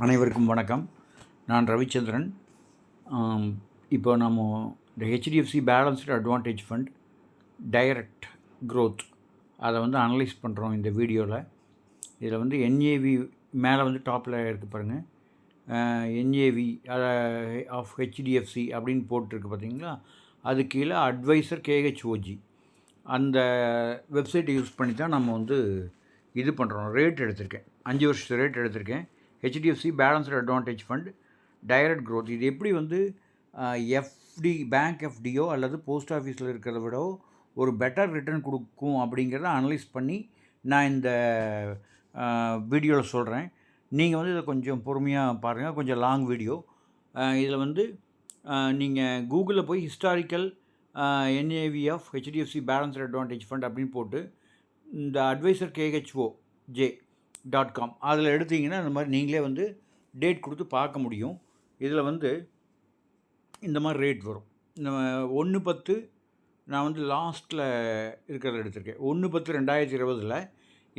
அனைவருக்கும் வணக்கம். நான் ரவிச்சந்திரன். இப்போ நம்ம இந்த HDFC balanced advantage fund direct growth அதை அனலைஸ் பண்ணுறோம் இந்த வீடியோவில். இதில் என்ஏவி மேலே டாப்பில் இருக்குது பாருங்கள், என்ஏவி ஆஃப் ஹெச்டிஎஃப்சி அப்படின்னு போட்டிருக்கு பார்த்தீங்களா. அது கீழே அட்வைசர் கேஹெச்ஓஜி அந்த வெப்சைட்டை யூஸ் பண்ணி தான் நம்ம இது பண்ணுறோம். ரேட் எடுத்திருக்கேன், 5 வருஷத்து ரேட் எடுத்திருக்கேன். HDFC balanced advantage fund direct growth. இது எப்படி எஃப்டி பேங்க் எஃப்டியோ அல்லது போஸ்ட் ஆஃபீஸில் இருக்கிறத விட ஒரு பெட்டர் ரிட்டர்ன் கொடுக்கும் அப்படிங்கிறத அனலைஸ் பண்ணி நான் இந்த வீடியோவில் சொல்கிறேன். நீங்கள் இதை கொஞ்சம் பொறுமையாக பாருங்கள், கொஞ்சம் லாங் வீடியோ. இதில் நீங்கள் கூகுளில் போய் historical NAV of HDFC balanced advantage fund அப்படின்னு போட்டு இந்த அட்வைசர் KHOJ.com அதில் எடுத்தீங்கன்னா இந்த மாதிரி நீங்களே டேட் கொடுத்து பார்க்க முடியும். இதில் இந்த மாதிரி ரேட் வரும். நம்ம 1/10 நான் லாஸ்ட்டில் இருக்கிறத எடுத்திருக்கேன். 1/10/2020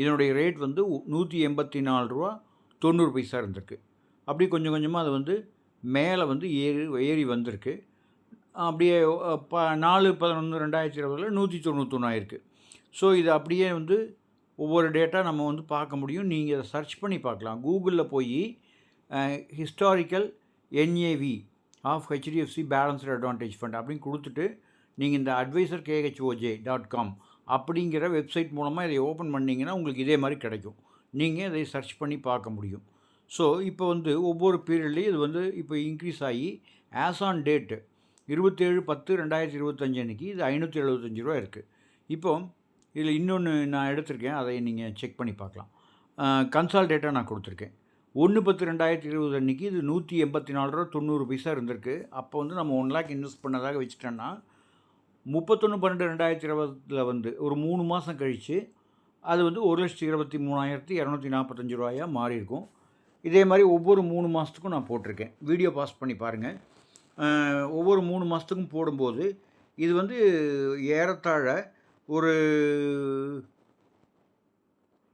இதனுடைய ரேட் $184.90 இருந்திருக்கு. அப்படி கொஞ்சம் கொஞ்சமாக அது மேலே ஏறி வந்திருக்கு. அப்படியே 4/11/2020 191 ஆயிருக்கு. ஸோ இது அப்படியே ஒவ்வொரு டேட்டா நம்ம பார்க்க முடியும். நீங்கள் இதை சர்ச் பண்ணி பார்க்கலாம். கூகுளில் போய் historical NAV of HDFC balanced advantage fund அப்படின்னு கொடுத்துட்டு நீங்கள் இந்த அட்வைசர் KHOJ.com அப்படிங்கிற வெப்சைட் மூலமாக இதை ஓப்பன் பண்ணிங்கன்னா உங்களுக்கு இதே மாதிரி கிடைக்கும். நீங்கள் இதை சர்ச் பண்ணி பார்க்க முடியும். ஸோ இப்போ ஒவ்வொரு பீரியட்லேயும் இது இப்போ இன்க்ரீஸ் ஆகி ஆஸ் ஆன் டேட்டு 27/10/2025 அன்றைக்கி இது $575 இருக்குது. இப்போது இதில் இன்னொன்று நான் எடுத்திருக்கேன், அதை நீங்கள் செக் பண்ணி பார்க்கலாம். கன்சால்டேட்டாக நான் கொடுத்துருக்கேன். 1/10/2020 அன்றைக்கி இது $184.90 இருந்திருக்கு. அப்போ நம்ம 1 lakh இன்வெஸ்ட் பண்ணதாக வச்சுட்டோன்னா 31/12/2020 ஒரு 3 மாதம் கழித்து அது $1,23,245 மாறி இருக்கும். இதே மாதிரி ஒவ்வொரு 3 மாதத்துக்கும் நான் போட்டிருக்கேன். வீடியோ பாஸ் பண்ணி பாருங்கள். ஒவ்வொரு 3 மாதத்துக்கும் போடும்போது இது ஏறத்தாழ ஒரு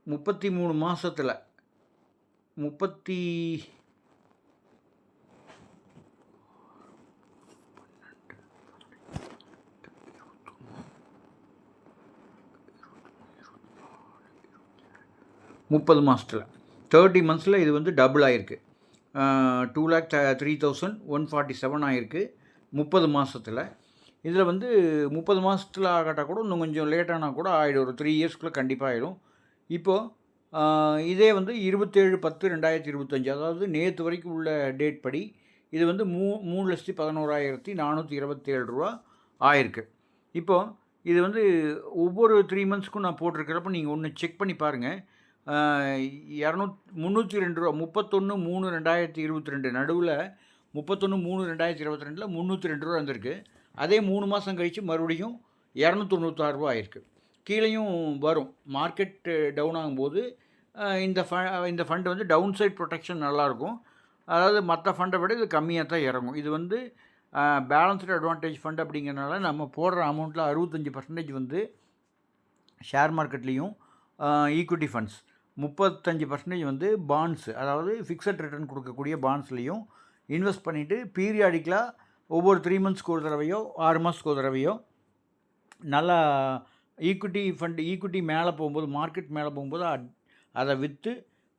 33 மாதத்தில் 30 மாதத்தில் 30 மந்த்ஸில் இது டபுள் ஆகிருக்கு. 2,03,147 ஆகிருக்கு 30 மாதத்தில். இதில் 30 மாதத்தில் ஆகட்டால் கூட இன்னும் கொஞ்சம் லேட்டானால் கூட ஆகிடும். ஒரு 3 இயர்ஸ்க்குள்ளே கண்டிப்பாக ஆகிடும். இப்போது இதே 27/10/2025 அதாவது நேற்று வரைக்கும் உள்ள டேட் படி இது $3,11,427 ஆயிருக்கு. இப்போது இது ஒவ்வொரு 3 மந்த்ஸ்க்கும் நான் போட்டிருக்கிறப்ப நீங்கள் ஒன்று செக் பண்ணி பாருங்கள். $302 31/3/2022 நடுவில் 31/3/2022 $302 வந்திருக்கு. அதே 3 மாதம் கழித்து மறுபடியும் $296 ஆயிருக்கு. கீழேயும் வரும். மார்க்கெட் டவுன் ஆகும்போது இந்த ஃபண்டு டவுன் சைட் ப்ரொடெக்ஷன் நல்லாயிருக்கும். அதாவது மற்ற ஃபண்டை விட இது கம்மியாக தான் இறங்கும். இது பேலன்ஸ்டு அட்வான்டேஜ் ஃபண்ட் அப்படிங்கிறனால நம்ம போடுற அமௌண்ட்டில் 65% ஷேர் மார்க்கெட்லேயும் ஈக்விட்டி ஃபண்ட்ஸ் 35% பாண்ட்ஸ், அதாவது ஃபிக்ஸட் ரிட்டர்ன் கொடுக்கக்கூடிய பாண்ட்ஸ்லேயும் இன்வெஸ்ட் பண்ணிவிட்டு பீரியாடிக்கலாக ஒவ்வொரு 3 மந்த்ஸ்க்கு ஒரு தடவையோ 6 மாதத்துக்கு ஒரு தடவையோ நல்லா ஈக்விட்டி மேலே போகும்போது, மார்க்கெட் மேலே போகும்போது அதை விற்று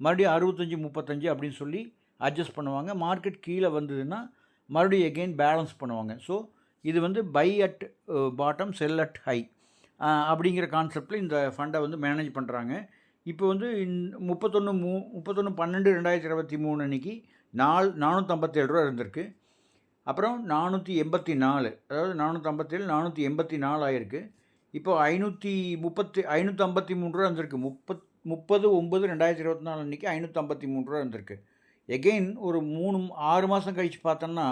மறுபடியும் 65-35 அப்படின்னு சொல்லி அட்ஜஸ்ட் பண்ணுவாங்க. மார்க்கெட் கீழே வந்ததுன்னா மறுபடியும் எகெயின் பேலன்ஸ் பண்ணுவாங்க. ஸோ இது by at bottom sell at high அப்படிங்கிற கான்செப்டில் இந்த ஃபண்டை மேனேஜ் பண்ணுறாங்க. இப்போ 31/12/2023 அன்றைக்கி $457 இருந்திருக்கு. அப்புறம் 484, அதாவது 457 484 ஆகிருக்கு. இப்போ $553 இருந்திருக்கு. 30/9/2024 அன்றைக்கி $553 இருந்திருக்கு. எகெயின் ஒரு 6 மாதம் கழித்து பார்த்தோன்னா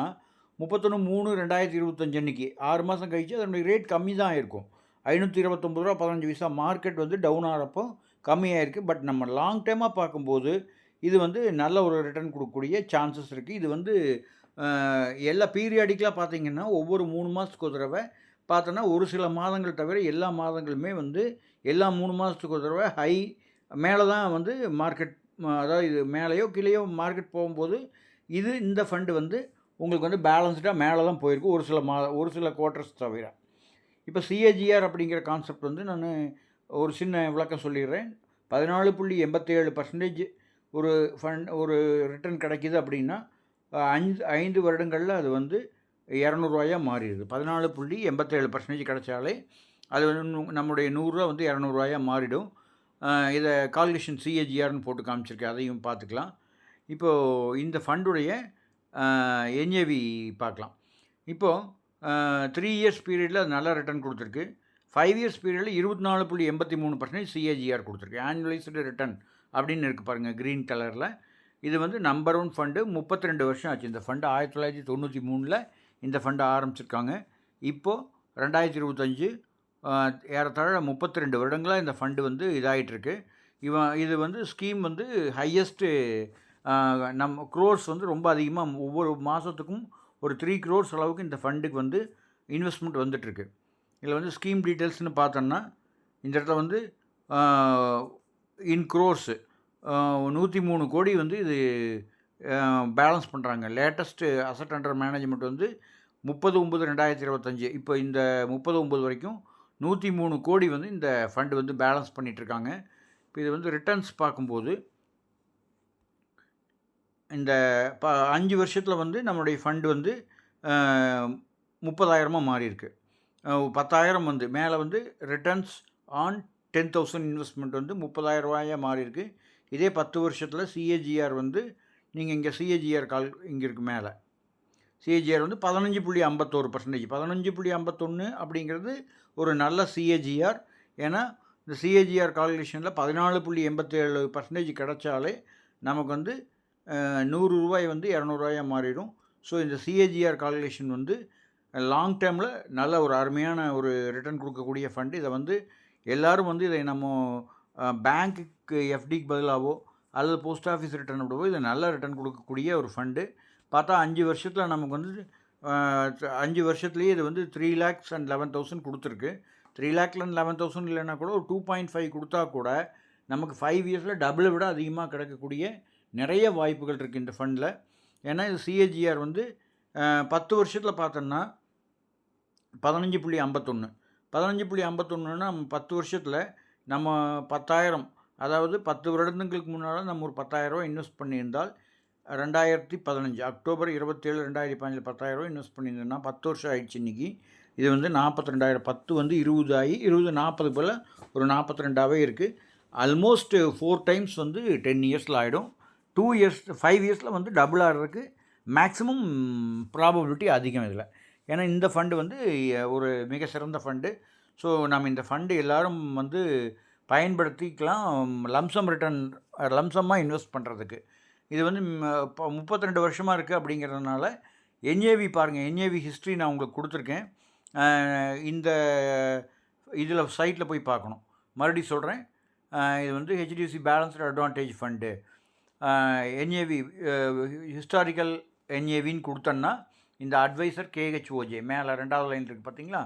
31/3/2025 அன்றைக்கி 6 மாதம் கழித்து அதனுடைய ரேட் கம்மி தான் இருக்கும். $529.15. மார்க்கெட் டவுன் ஆகிறப்போ கம்மியாகிருக்கு. பட் நம்ம லாங் டைமாக பார்க்கும்போது இது நல்ல ஒரு ரிட்டர்ன் கொடுக்கக்கூடிய சான்சஸ் இருக்குது. இது எல்லா பீரியாடிக்கலாக பார்த்தீங்கன்னா ஒவ்வொரு 3 மாதத்துக்கு ஒரு தடவை பார்த்தோன்னா ஒரு சில மாதங்கள் தவிர எல்லா மாதங்களுமே எல்லா 3 மாதத்துக்கு ஒரு தடவை ஹை மேலே தான் மார்க்கெட் அதாவது இது மேலேயோ கீழேயோ மார்க்கெட் போகும்போது இந்த ஃபண்டு வந்து உங்களுக்கு வந்து பேலன்ஸ்டாக மேலே தான் போயிருக்கு ஒரு சில குவார்ட்டர்ஸ் தவிர. இப்போ சிஏஜிஆர் அப்படிங்கிற கான்செப்ட் வந்து நான் ஒரு சின்ன விளக்கம் சொல்லிடுறேன். 14.87% ஒரு ரிட்டர்ன் கிடைக்கிது அப்படின்னா 5 வருடங்களில் அது வந்து ரூ. 200 மாறிடுது. 14.87% கிடைச்சாலே அது வந்து நம்முடைய ரூ. 100 வந்து ரூ. 200 மாறிடும். இதை கால்குலேஷன் சிஏஜிஆர்னு போட்டு காமிச்சிருக்கேன், அதையும் பார்த்துக்கலாம். இப்போது இந்த ஃபண்டுடைய என்ஏவி பார்க்கலாம். இப்போது 3 இயர்ஸ் பீரியடில் அது நல்ல ரிட்டர்ன் கொடுத்துருக்கு. 5 இயர்ஸ் பீரியடில் 24.83% சிஏஜிஆர் கொடுத்துருக்கு. ஆனுவலைஸ்டு ரிட்டர்ன் அப்படின்னு இருக்குது பாருங்கள் க்ரீன் கலரில். இது வந்து நம்பர் 1 ஃபண்டு. 32 வருஷம் ஆச்சு. இந்த ஃபண்டு 1993 இந்த ஃபண்டை ஆரம்பிச்சிருக்காங்க. இப்போது 2025 ஏறத்தாழ 32 வருடங்களாக இந்த ஃபண்டு வந்து இதாகிட்டுருக்கு. இது வந்து ஸ்கீம் வந்து ஹையஸ்ட்டு நம்ம க்ரோர்ஸ் வந்து ரொம்ப அதிகமாக ஒவ்வொரு மாதத்துக்கும் ஒரு 3 crores அளவுக்கு இந்த ஃபண்டுக்கு வந்து இன்வெஸ்ட்மெண்ட் வந்துட்டுருக்கு. இதில் வந்து ஸ்கீம் டீட்டெயில்ஸ்னு பார்த்தோன்னா இந்த இடத்துல வந்து இன் க்ரோர்ஸு 103 கோடி வந்து இது பேலன்ஸ் பண்ணுறாங்க. லேட்டஸ்ட்டு அசட் அண்டர் மேனேஜ்மெண்ட் வந்து 30/9/2025 இப்போ இந்த 30/9 வரைக்கும் 103 கோடி வந்து இந்த ஃபண்டு வந்து பேலன்ஸ் பண்ணிகிட்ருக்காங்க. இப்போ இது வந்து ரிட்டர்ன்ஸ் பார்க்கும்போது இந்த 5 வருஷத்தில் வந்து நம்மளுடைய ஃபண்டு வந்து 30,000 மாறியிருக்கு. 10,000 வந்து மேலே வந்து ரிட்டர்ன்ஸ் ஆன் 10,000 இன்வெஸ்ட்மெண்ட் வந்து 30,000 மாறியிருக்கு. இதே 10 வருஷத்தில் சிஏஜிஆர் வந்து நீங்கள் இங்கே சிஏஜிஆர் இங்கே இருக்குது மேலே. சிஏஜிஆர் வந்து 15.51%. 15.51 அப்படிங்கிறது ஒரு நல்ல சிஏஜிஆர். ஏன்னா இந்த சிஏஜிஆர் கால்குலேஷனில் 14.87% கிடைச்சாலே நமக்கு வந்து ரூ. 100 வந்து ரூ. 200 மாறிடும். ஸோ இந்த சிஏஜிஆர் கால்குலேஷன் வந்து லாங் டேர்மில் நல்ல ஒரு அருமையான ஒரு ரிட்டர்ன் கொடுக்கக்கூடிய ஃபண்டு. இதை வந்து எல்லோரும் வந்து இதை நம்ம பேங்க்குக்கு எஃப்டிக்கு பதிலாகவோ அல்லது போஸ்ட் ஆஃபீஸ் ரிட்டர்ன் விடவோ இதை நல்ல ரிட்டர்ன் கொடுக்கக்கூடிய ஒரு ஃபண்டு. பார்த்தா 5 வருஷத்தில் நமக்கு வந்து 5 வருஷத்துலேயே இது வந்து 3,11,000 கொடுத்துருக்கு. 3,11,000 இல்லைன்னா கூட ஒரு 2.5 கொடுத்தா கூட நமக்கு 5 இயர்ஸில் டபுளை விட அதிகமாக கிடைக்கக்கூடிய நிறைய வாய்ப்புகள் இருக்குது இந்த ஃபண்டில். ஏன்னா இது சிஏஜிஆர் வந்து 10 வருஷத்தில் பார்த்தோன்னா 15.51. 15.51ன்னா 10 வருஷத்தில் நம்ம 10,000, அதாவது 10 வருடங்களுக்கு முன்னால் நம்ம ஒரு 10,000 இன்வெஸ்ட் பண்ணியிருந்தால் 2015 அக்டோபர் 27, 2015 10,000 இன்வெஸ்ட் பண்ணியிருந்தோன்னா 10 வருஷம் ஆகிடுச்சு இன்றைக்கி. இது வந்து 42,000. 10 வந்து 20 ஆகி 20 40 போல் ஒரு 42ஆகவே இருக்குது. ஆல்மோஸ்ட் 4 times வந்து 10 இயர்ஸில் ஆகிடும். 2 இயர்ஸ் 5 இயர்ஸில் வந்து டபுள் ஆகிறதுக்கு மேக்ஸிமம் ப்ராபபிலிட்டி அதிகம் இதில். ஏன்னா இந்த ஃபண்டு வந்து ஒரு மிக சிறந்த ஃபண்டு. ஸோ நம்ம இந்த ஃபண்டு எல்லோரும் வந்து பயன்படுத்திக்கலாம் லம்சமாக இன்வெஸ்ட் பண்ணுறதுக்கு. இது வந்து இப்போ 32 வருஷமாக இருக்குது அப்படிங்கிறதுனால என்ஏவி பாருங்கள். என்ஏவி ஹிஸ்ட்ரி நான் உங்களுக்கு கொடுத்துருக்கேன். இந்த இதில் சைட்டில் போய் பார்க்கணும். மறுபடியும் சொல்கிறேன், இது வந்து HDFC balanced advantage fund NAV historical என்ஏவின்னு கொடுத்தோன்னா இந்த அட்வைசர் கேஹெச்ஓஜே மேலே 2வது லைன் இருக்குது பார்த்தீங்களா,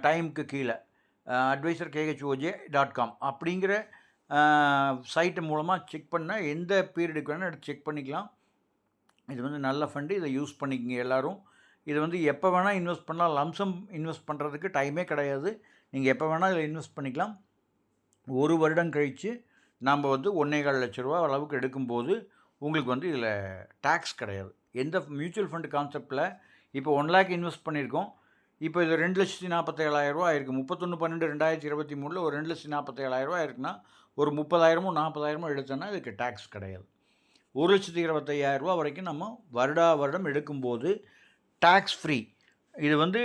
டைமுக்கு கீழே advisor khoj.com அப்படிங்கிற சைட்டு மூலமாக செக் பண்ணால் எந்த பீரியடுக்கு வேணால் எடுத்து செக் பண்ணிக்கலாம். இது வந்து நல்ல ஃபண்டு, இதை யூஸ் பண்ணிக்கங்க எல்லோரும். இது வந்து எப்போ வேணால் இன்வெஸ்ட் பண்ணலாம். லம்சம் இன்வெஸ்ட் பண்ணுறதுக்கு டைமே கிடையாது. நீங்கள் எப்போ வேணால் இதில் இன்வெஸ்ட் பண்ணிக்கலாம். ஒரு வருடம் கழித்து நாம் வந்து 1.25 லட்ச ரூபா அளவுக்கு எடுக்கும்போது உங்களுக்கு வந்து இதில் டேக்ஸ் கிடையாது. எந்த மியூச்சுவல் ஃபண்டு கான்செப்டில் இப்போ 1 lakh இன்வெஸ்ட் பண்ணியிருக்கோம். இப்போ இது 2,47,000 ஆயிருக்கு. 31/12/2023 ஒரு 2,47,000 ஆயிருக்குன்னா ஒரு 30,000 40,000 எடுத்தோன்னா இதுக்கு டேக்ஸ் கிடையாது. 1,25,000 வரைக்கும் நம்ம வருடம் எடுக்கும்போது டேக்ஸ் ஃப்ரீ. இது வந்து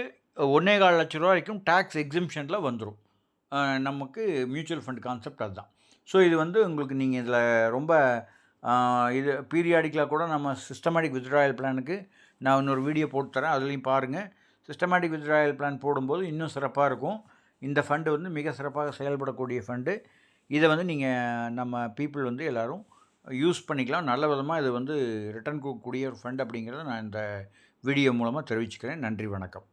1.25 லட்ச ரூபா வரைக்கும் டேக்ஸ் எக்ஸிம்ஷனில் வந்துடும். நமக்கு மியூச்சுவல் ஃபண்ட் கான்செப்ட் அதுதான். ஸோ இது வந்து உங்களுக்கு நீங்கள் இதில் ரொம்ப இது பீரியாடிக்கலாக கூட நம்ம சிஸ்டமேட்டிக் வித்ட்ராயல் பிளானுக்கு நான் இன்னொரு வீடியோ போட்டு தரேன், அதுலேயும் பாருங்கள். சிஸ்டமேட்டிக் வித்ட்ராயல் பிளான் போடும்போது இன்னும் சிறப்பாக இருக்கும். இந்த ஃபண்டு வந்து மிக சிறப்பாக செயல்படக்கூடிய ஃபண்டு. இதை வந்து நீங்கள் நம்ம பீப்புள் வந்து எல்லோரும் யூஸ் பண்ணிக்கலாம். நல்ல விதமாக இது வந்து ரிட்டர்ன் கொடுக்கக்கூடிய ஒரு ஃபண்ட் அப்படிங்கிறத நான் இந்த வீடியோ மூலமாக தெரிவிச்சுக்கிறேன். நன்றி, வணக்கம்.